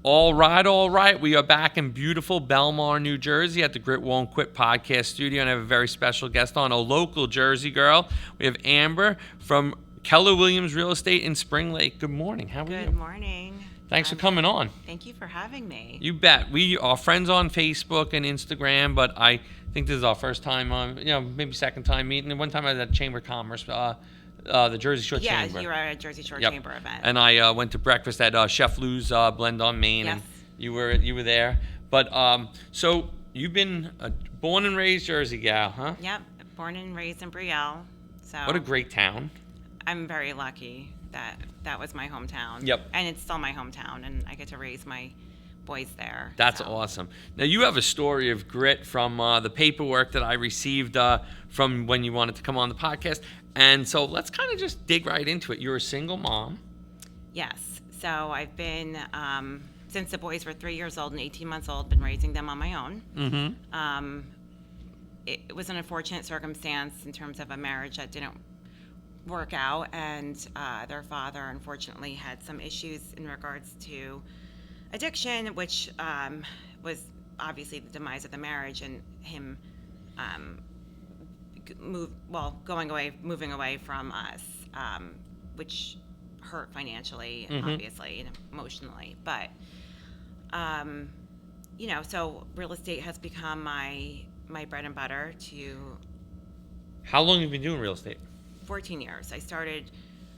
All right. We are back in beautiful Belmar, New Jersey at the Grit Won't Quit podcast studio, and I have a very special guest on, a local Jersey girl. We have Amber from Keller Williams Real Estate in Spring Lake. Good morning. How are you? Good morning. Thanks for coming on. Thank you for having me. You bet. We are friends on Facebook and Instagram, but I think this is our first time on, maybe second time meeting. And one time I was at Chamber of Commerce, the Jersey Shore Chamber. Yeah, you were at a Jersey Shore Chamber event. And I went to breakfast at Chef Lou's Blend on Main. Yes. And you were there. But so you've been a born and raised Jersey gal, huh? Yep, born and raised in Brielle. So What a great town. I'm very lucky that was my hometown. Yep. And it's still my hometown, and I get to raise my boys there. That's awesome. Now, you have a story of grit from the paperwork that I received from when you wanted to come on the podcast. And so let's kind of just dig right into it. You're a single mom. Yes. So I've been, since the boys were 3 years old and 18 months old, been raising them on my own. Mm-hmm. It was an unfortunate circumstance in terms of a marriage that didn't work out, and their father unfortunately had some issues in regards to addiction, which was obviously the demise of the marriage, and him moving away from us, which hurt financially, obviously, and emotionally. But so real estate has become my bread and butter. How long have you been doing real estate? 14 years.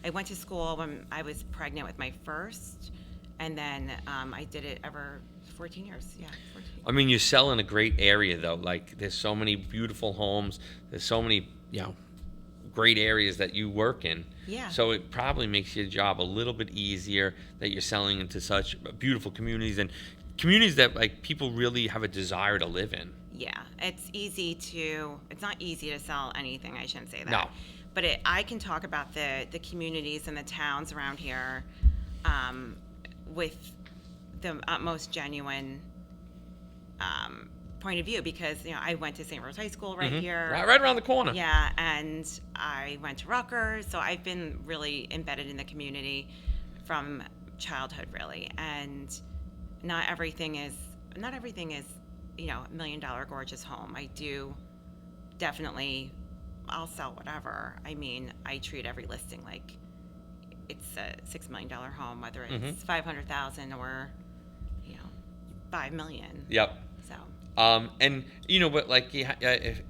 I went to school when I was pregnant with my first, and then I did it ever 14 years. Yeah, 14. I mean, you sell in a great area, though. Like, there's so many beautiful homes. There's so many, great areas that you work in. Yeah. So it probably makes your job a little bit easier that you're selling into such beautiful communities and communities that, like, people really have a desire to live in. Yeah, it's not easy to sell anything. I shouldn't say that. No. But I can talk about the communities and the towns around here with the utmost genuine point of view, because I went to St. Rose High School right here, right around the corner. Yeah, and I went to Rutgers, so I've been really embedded in the community from childhood, really. And not everything is $1 million gorgeous home. I do definitely. I'll sell whatever. I mean, I treat every listing like it's a $6 million home, whether it's $500,000 or $5 million. Yep. So. And but like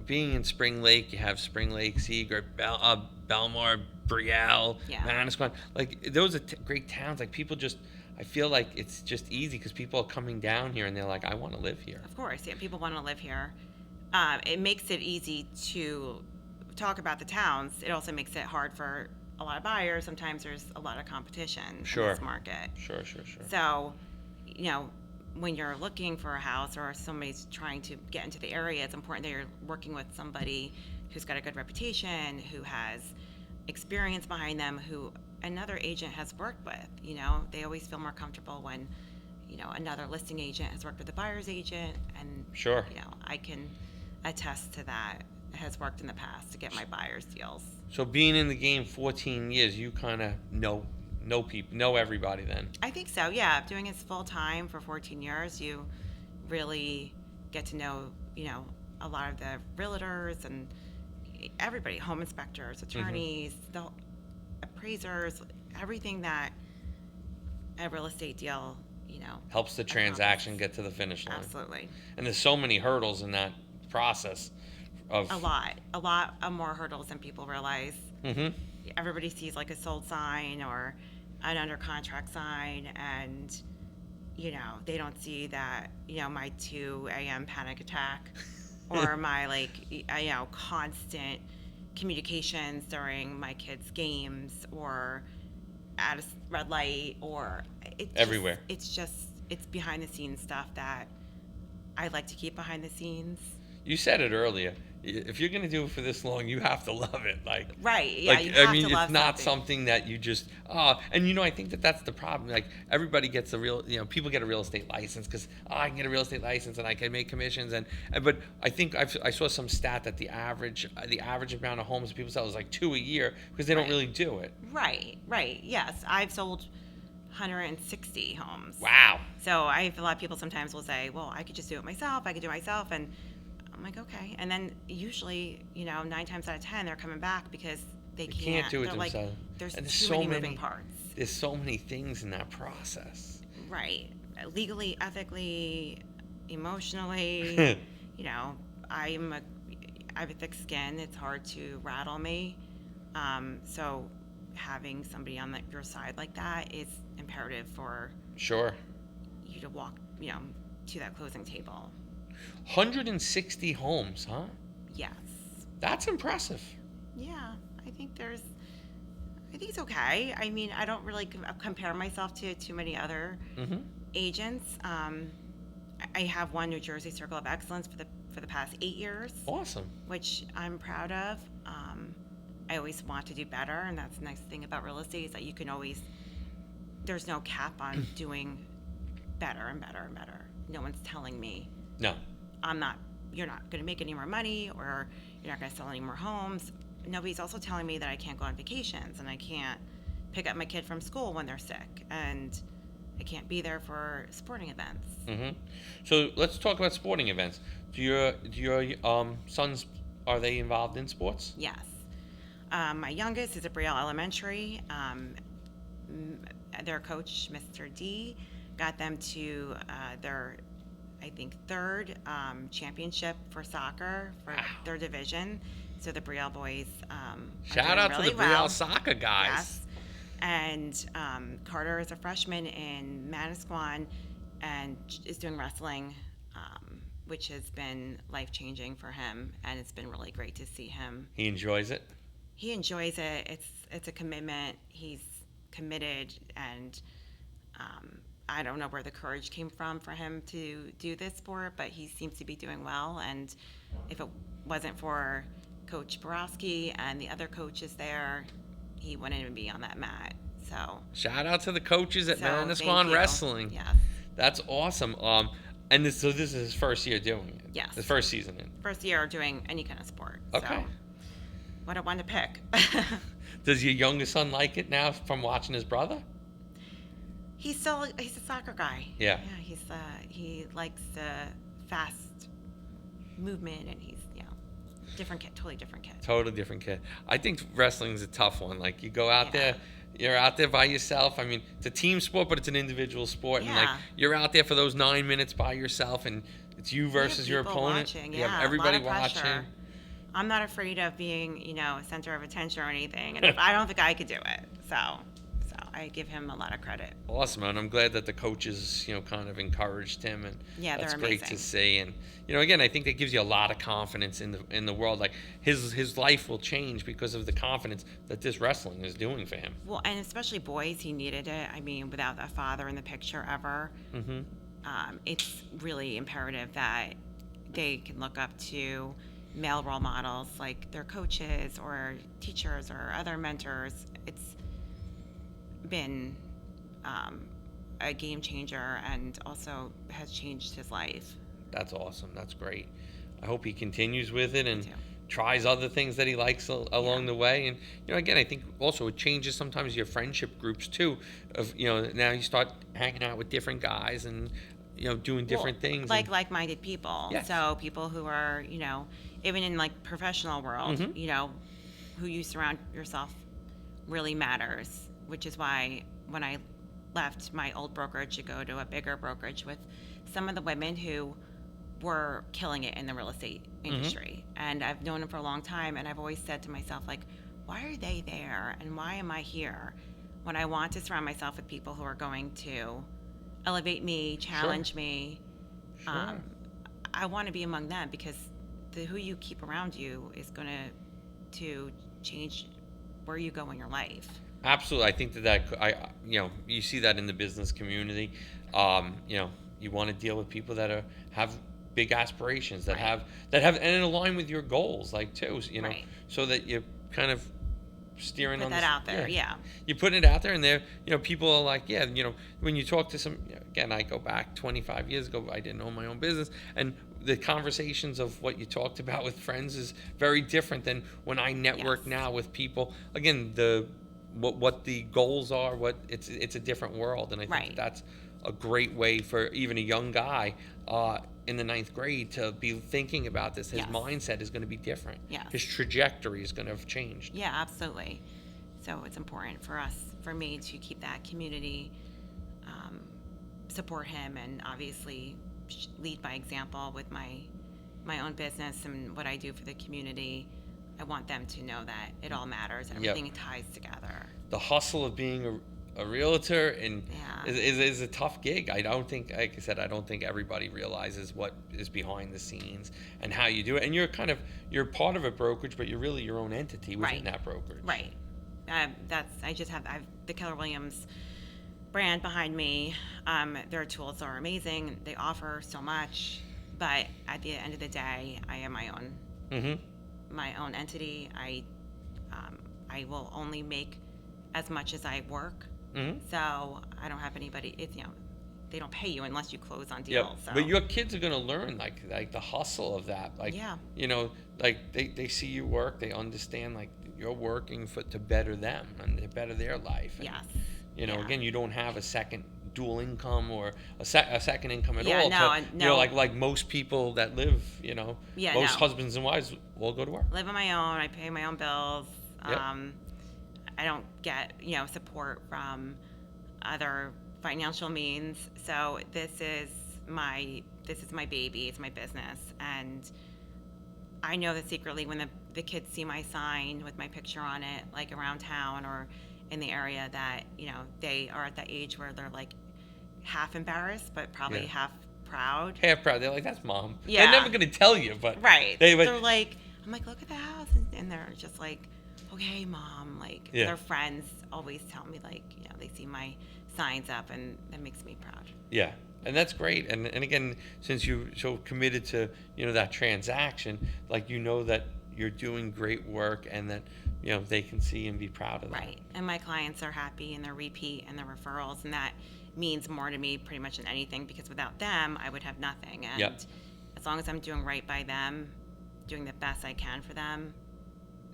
being in Spring Lake, you have Spring Lake, Seagirt, Belmar, Brielle, Manasquan. Like, those are great towns. Like, people just. I feel like it's just easy because people are coming down here and they're like, I want to live here. Of course, yeah. People want to live here. It makes it easy to talk about the towns. It also makes it hard for a lot of buyers. Sometimes there's a lot of competition in this market. Sure. So, when you're looking for a house or somebody's trying to get into the area, it's important that you're working with somebody who's got a good reputation, who has experience behind them, who another agent has worked with. They always feel more comfortable when, another listing agent has worked with a buyer's agent, and sure, I can attest to that. Has worked in the past to get my buyers deals. So being in the game 14 years, you kind of know people, know everybody then. I think so, yeah. Doing this full time for 14 years, you really get to know, a lot of the realtors and everybody, home inspectors, attorneys, the appraisers, everything that a real estate deal, helps the transaction get to the finish line. Absolutely. And there's so many hurdles in that process. A lot of more hurdles than people realize. Mm-hmm. Everybody sees like a sold sign or an under contract sign, and they don't see that my 2 a.m. panic attack or my constant communications during my kids' games or at a red light or everywhere. It's behind the scenes stuff that I like to keep behind the scenes. You said it earlier. If you're going to do it for this long, you have to love it. Right. Yeah. You have to love it's not something that you just, and I think that's the problem. Like, everybody gets people get a real estate license because, I can get a real estate license and I can make commissions. But I think I saw some stat that the average amount of homes people sell is like 2 a year because they don't really do it. Right. Yes. I've sold 160 homes. Wow. So I have a lot of people sometimes will say, well, I could just do it myself. I could do it myself. And I'm like, okay. And then usually, 9 times out of 10, they're coming back because they can't do it they're themselves. Like, there's and too many moving parts. There's so many things in that process. Right. Legally, ethically, emotionally. I have a thick skin. It's hard to rattle me. So having somebody on your side like that is imperative for Sure. you to walk, to that closing table. 160 homes, huh? Yes. That's impressive. Yeah, I think it's okay. I mean, I don't really compare myself to too many other agents. I have one New Jersey Circle of Excellence for the past 8 years. Awesome. Which I'm proud of. I always want to do better, and that's the nice thing about real estate is that you can always. There's no cap on doing better and better and better. No one's telling me. No. You're not going to make any more money, or you're not going to sell any more homes. Nobody's also telling me that I can't go on vacations and I can't pick up my kid from school when they're sick, and I can't be there for sporting events. Mm-hmm. So let's talk about sporting events. Do your sons, are they involved in sports? Yes. My youngest is at Brielle Elementary. Their coach, Mr. D, got them to their, I think, third championship for soccer for their division. So the Brielle boys shout out to the Brielle soccer guys. Yes. And Carter is a freshman in Manasquan and is doing wrestling, which has been life-changing for him, and it's been really great to see him. He enjoys it? He enjoys it. It's a commitment. He's committed, and I don't know where the courage came from for him to do this sport, but he seems to be doing well, and if it wasn't for Coach Borowski and the other coaches there, he wouldn't even be on that mat. So shout out to the coaches at Manasquan Wrestling. Yes. That's awesome. And this is his first year doing it. Yes. His first season in. First year doing any kind of sport. Okay. So, what a one to pick. Does your youngest son like it now from watching his brother? He's a soccer guy. Yeah. Yeah. He likes the fast movement, and he's different kid, totally different kid. Totally different kid. I think wrestling's a tough one. Like you go out there. You're out there by yourself. I mean, it's a team sport, but it's an individual sport. Yeah. And like you're out there for those 9 minutes by yourself, and it's you versus your opponent. Watching. You have everybody a lot of watching. Pressure. I'm not afraid of being, a center of attention or anything. And I don't think I could do it. So I give him a lot of credit. Awesome, and I'm glad that the coaches, kind of encouraged him, and that's great to see. And again, I think that gives you a lot of confidence in the world. Like his life will change because of the confidence that this wrestling is doing for him. Well, and especially boys, he needed it. I mean, without a father in the picture ever, it's really imperative that they can look up to male role models like their coaches or teachers or other mentors. It's been a game changer, and also has changed his life. That's awesome. That's great. I hope he continues with it and tries other things that he likes along the way. And again, I think also it changes sometimes your friendship groups too. Of now you start hanging out with different guys and doing different things. Like-minded people. Yes. So people who are even in like professional world, who you surround yourself really matters. Which is why when I left my old brokerage to go to a bigger brokerage with some of the women who were killing it in the real estate industry. And I've known them for a long time, and I've always said to myself, like, why are they there and why am I here when I want to surround myself with people who are going to elevate me, challenge me. Sure. I want to be among them, because who you keep around you is going to change where you go in your life. Absolutely. I think you see that in the business community. You want to deal with people that have big aspirations, that have and align with your goals, like too, so that you kind of steering put that out there. Yeah. You put it out there, and there, people are like, when you talk to some, again, I go back 25 years ago, I didn't own my own business, and the conversations of what you talked about with friends is very different than when I network now with people. Again, what the goals are. What it's a different world, and I think Right. that's a great way for even a young guy in the ninth grade to be thinking about this. His Yes. mindset is going to be different. Yes. His trajectory is going to have changed. Yeah, absolutely. So it's important for me to keep that community, support him, and obviously lead by example with my own business and what I do for the community. I want them to know that it all matters. Everything ties together. The hustle of being a realtor and Yeah. is a tough gig. I don't think, like I said, I don't think everybody realizes what is behind the scenes and how you do it. And you're part of a brokerage, but you're really your own entity within that brokerage. Right. I have the Keller Williams brand behind me. Their tools are amazing. They offer so much, but at the end of the day, I am my own entity. I will only make as much as I work. So I don't have anybody. They don't pay you unless you close on deals. Yep. So. But your kids are gonna learn like the hustle of that. Like like they see you work, they understand like you're working to better them and to better their life. And, Yes. Again, you don't have a second dual income or a second income at all. No. Like most people that live, most husbands and wives all go to work. Live on my own. I pay my own bills. Yep. I don't get support from other financial means. So this is my baby. It's my business, and I know that secretly when the kids see my sign with my picture on it, like around town or in the area, that they are at that age where they're like half embarrassed, but probably half proud. Half proud. They're like, "That's mom." Yeah. They're never gonna tell you, but right. They're like, I'm like, look at the house, and they're just like, okay, mom. Like their friends always tell me like, they see my signs up, and that makes me proud. Yeah. And that's great. And again, since you're so committed to, that transaction, like, that you're doing great work and that, they can see and be proud of that. Right. And my clients are happy and they're repeat and they're referrals. And that means more to me pretty much than anything, because without them, I would have nothing. And as long as I'm doing right by them, doing the best I can for them,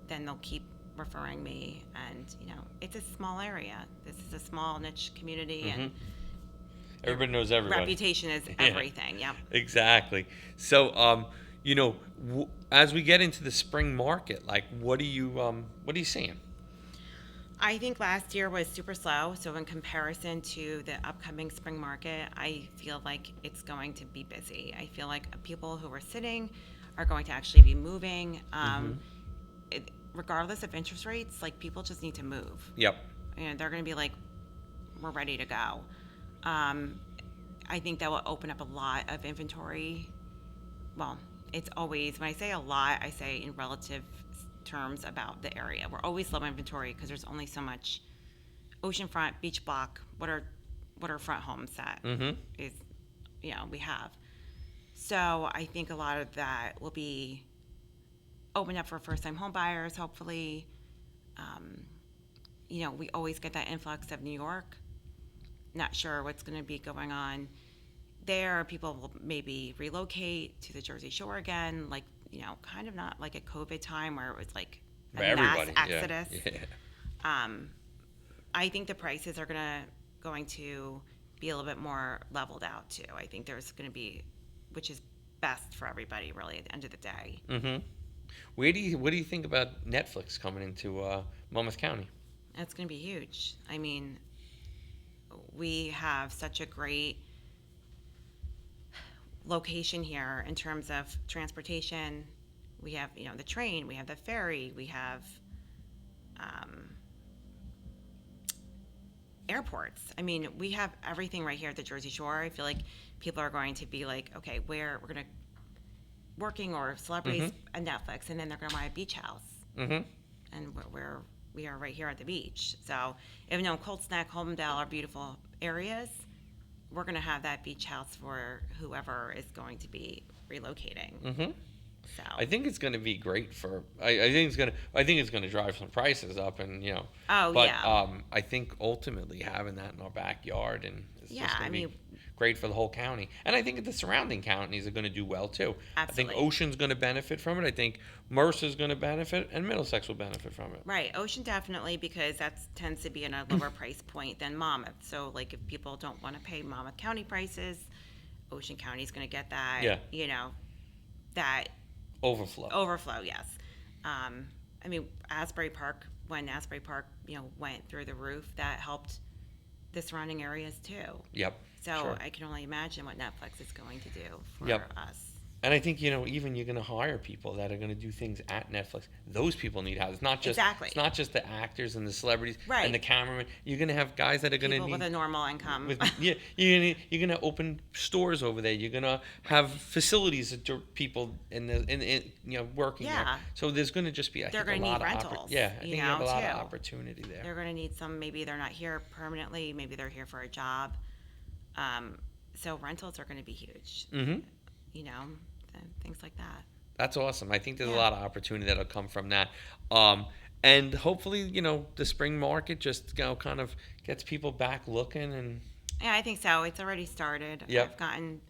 then they'll keep referring me. And, it's a small area. This is a small niche community. And everybody knows everybody. Reputation is everything. Yeah. Exactly. So, as we get into the spring market, like, what are you seeing? I think last year was super slow. So in comparison to the upcoming spring market, I feel like it's going to be busy. I feel like people who are sitting are going to actually be moving. Regardless of interest rates, like, people just need to move. Yep. They're going to be like, we're ready to go. I think that will open up a lot of inventory. Well, it's always, when I say a lot, I say in relative terms about the area. We're always low inventory because there's only so much oceanfront, beach block, waterfront homes that is, we have. So I think a lot of that will be opened up for first-time home buyers, hopefully. We always get that influx of New York. Not sure what's going to be going on there. People will maybe relocate to the Jersey Shore again, like, kind of not like a COVID time where it was like a mass exodus. Yeah. I think the prices are going to be a little bit more leveled out too. I think there's going to be, which is best for everybody really at the end of the day. What do you think about Netflix coming into Monmouth County? It's going to be huge. I mean, we have such a great location here in terms of transportation. We have, the train, we have the ferry, we have airports. I mean, we have everything right here at the Jersey Shore. I feel like people are going to be like, okay, where we're going to working or celebrities at Netflix, and then they're going to buy a beach house. And we are right here at the beach. So even though Cold Snack, Holmdel are beautiful areas, we're going to have that beach house for whoever is going to be relocating. So I think it's going to be great for. I think it's going to drive some prices up, and I think ultimately having that in our backyard and it's just going to be great for the whole county. And I think the surrounding counties are going to do well too. Absolutely. I think Ocean's going to benefit from it. I think Mercer's going to benefit, and Middlesex will benefit from it. Right, Ocean definitely, because that tends to be in a lower price point than Monmouth. So like if people don't want to pay Monmouth County prices, Ocean County's going to get that. Yeah. That Overflow. overflow. Yes. I mean, Asbury Park, when Asbury Park, went through the roof, that helped the surrounding areas too. Yep. So sure. I can only imagine what Netflix is going to do for Yep. us. And I think even you're going to hire people that are going to do things at Netflix. Those people need houses. Exactly. It's not just the actors and the celebrities Right. and the cameramen. You're going to have guys that are going to People need with a normal income. yeah. You're going to open stores over there. You're going to have facilities that people in working Yeah. there. So there's going to just be They're going to need rentals. I think you have a lot too. of opportunity there. They're going to need some. Maybe they're not here permanently. Maybe they're here for a job. So rentals are going to be huge. Mm-hmm. Things like that. That's awesome. I think there's a Yeah. lot of opportunity that'll come from that. And hopefully, the spring market just kind of gets people back looking and. Yeah, I think so. It's already started. Yep. I've gotten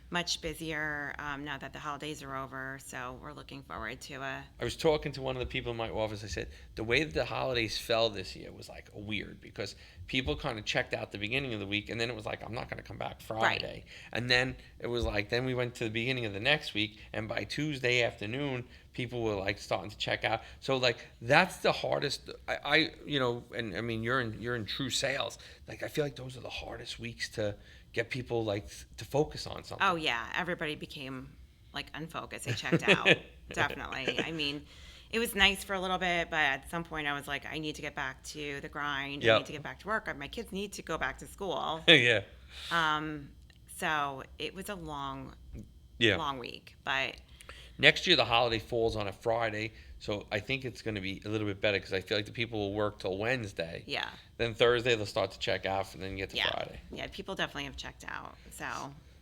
much busier now that the holidays are over. So we're looking forward to I was talking to one of the people in my office. I said the way that the holidays fell this year was like weird because people kind of checked out the beginning of the week, and then it was like, I'm not going to come back Friday. Right. And then it was like, then we went to the beginning of the next week, and by Tuesday afternoon, people were like starting to check out. So like that's the hardest. And I mean you're in true sales. Like I feel like those are the hardest weeks to get people like to focus on something. Oh yeah, everybody became like unfocused. They checked out. Definitely. I mean, it was nice for a little bit, but at some point I was like, I need to get back to the grind. Yep. I need to get back to work. My kids need to go back to school. Yeah. So it was a long week, but Next year, the holiday falls on a Friday, so I think it's going to be a little bit better because I feel like the people will work till Wednesday. yeah. Then Thursday, they'll start to check out, and then get to Yeah. Friday. Yeah, people definitely have checked out. So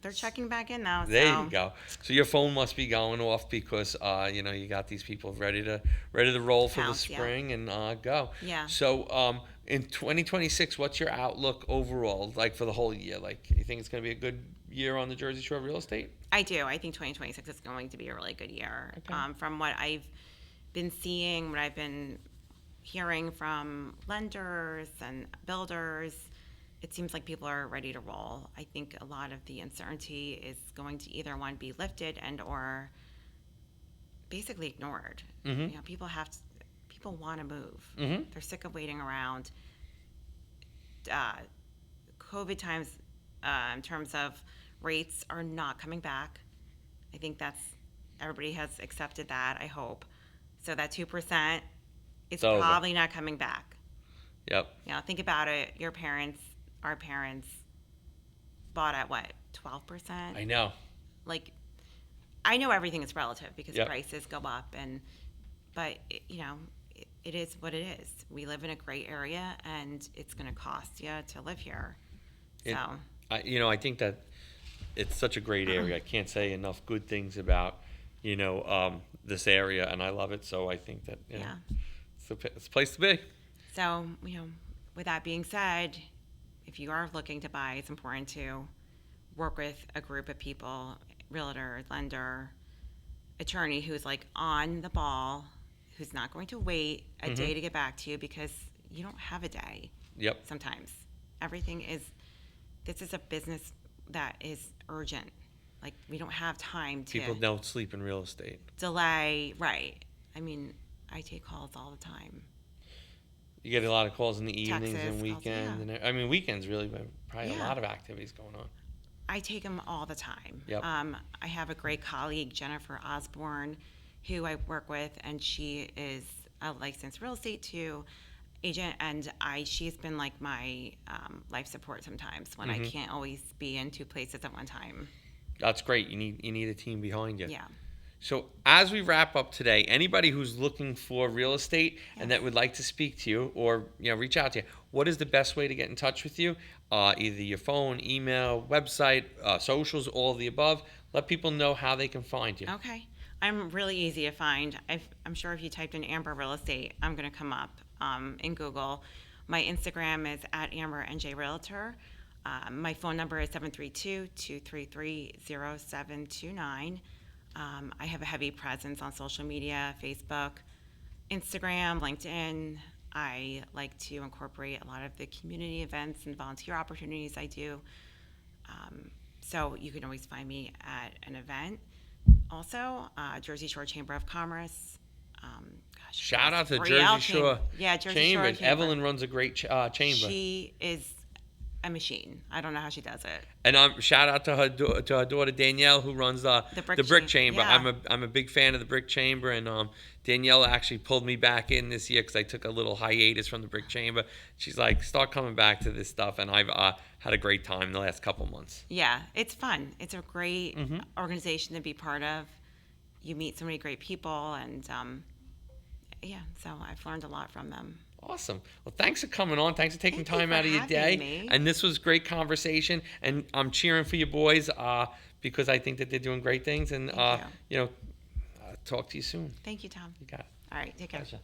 they're checking back in now. There So you go. So your phone must be going off because you got these people ready to roll for the Pounce, yeah. spring and go. Yeah. So in 2026, what's your outlook overall, like for the whole year? Like, you think it's going to be a good year on the Jersey Shore real estate? I do. I think 2026 is going to be a really good year. Okay. From what I've been seeing, what I've been hearing from lenders and builders, it seems like people are ready to roll. I think a lot of the uncertainty is going to either one be lifted and or basically ignored. Mm-hmm. People want to move. Mm-hmm. They're sick of waiting around. COVID times, in terms of rates, are not coming back. I think everybody has accepted that, I hope. So that 2% is over. probably not coming back. Yep. Think about it. Your parents, our parents, bought at what, 12%? I know. Like, I know everything is relative because Yep. prices go up, but it is what it is. We live in a great area, and it's going to cost you to live here. I think that it's such a great area. I can't say enough good things about, this area, and I love it. So I think that it's a place to be. So, with that being said, if you are looking to buy, it's important to work with a group of people, realtor, lender, attorney, who's like on the ball, who's not going to wait a Mm-hmm. day to get back to you because you don't have a day. Yep. Sometimes this is a business that is urgent. Like, we don't have time to People don't sleep in real estate. delay. Right. I mean, I take calls all the time. You get a lot of calls in the evenings Texts, and calls, weekends. yeah. And weekends really, probably a Yeah. lot of activities going on. I take them all the time. Yep. I have a great colleague, Jennifer Osborne, who I work with, and she is a licensed real estate agent, and she's been like my life support sometimes when I can't always be in two places at one time. That's great. You need a team behind you. Yeah. So as we wrap up today, anybody who's looking for real estate and that would like to speak to you or reach out to you, what is the best way to get in touch with you? Either your phone, email, website, socials, all of the above. Let people know how they can find you. Okay. I'm really easy to find. I'm sure if you typed in Amber Real Estate, I'm going to come up in Google. My Instagram is @AmberNJ Realtor. My phone number is 732-233-0729. I have a heavy presence on social media, Facebook, Instagram, LinkedIn. I like to incorporate a lot of the community events and volunteer opportunities I do. So you can always find me at an event. Also, Jersey Shore Chamber of Commerce. Shout out to Brielle Jersey Shore Jersey Chamber. Shore Chamber. Evelyn runs a great chamber. She is a machine. I don't know how she does it. And shout out to her daughter Danielle, who runs the Brick Chamber. Yeah. I'm a big fan of the Brick Chamber, and Danielle actually pulled me back in this year because I took a little hiatus from the Brick Chamber. She's like, start coming back to this stuff, and I've had a great time the last couple months. Yeah, it's fun. It's a great organization to be part of. You meet so many great people, and so I've learned a lot from them. Awesome. Well, thanks for coming on. Thanks for taking Thank you time for out of your day. having me. And this was great conversation. And I'm cheering for you boys because I think that they're doing great things. And Thank talk to you soon. Thank you, Tom. You got it. All right, take care. Pleasure.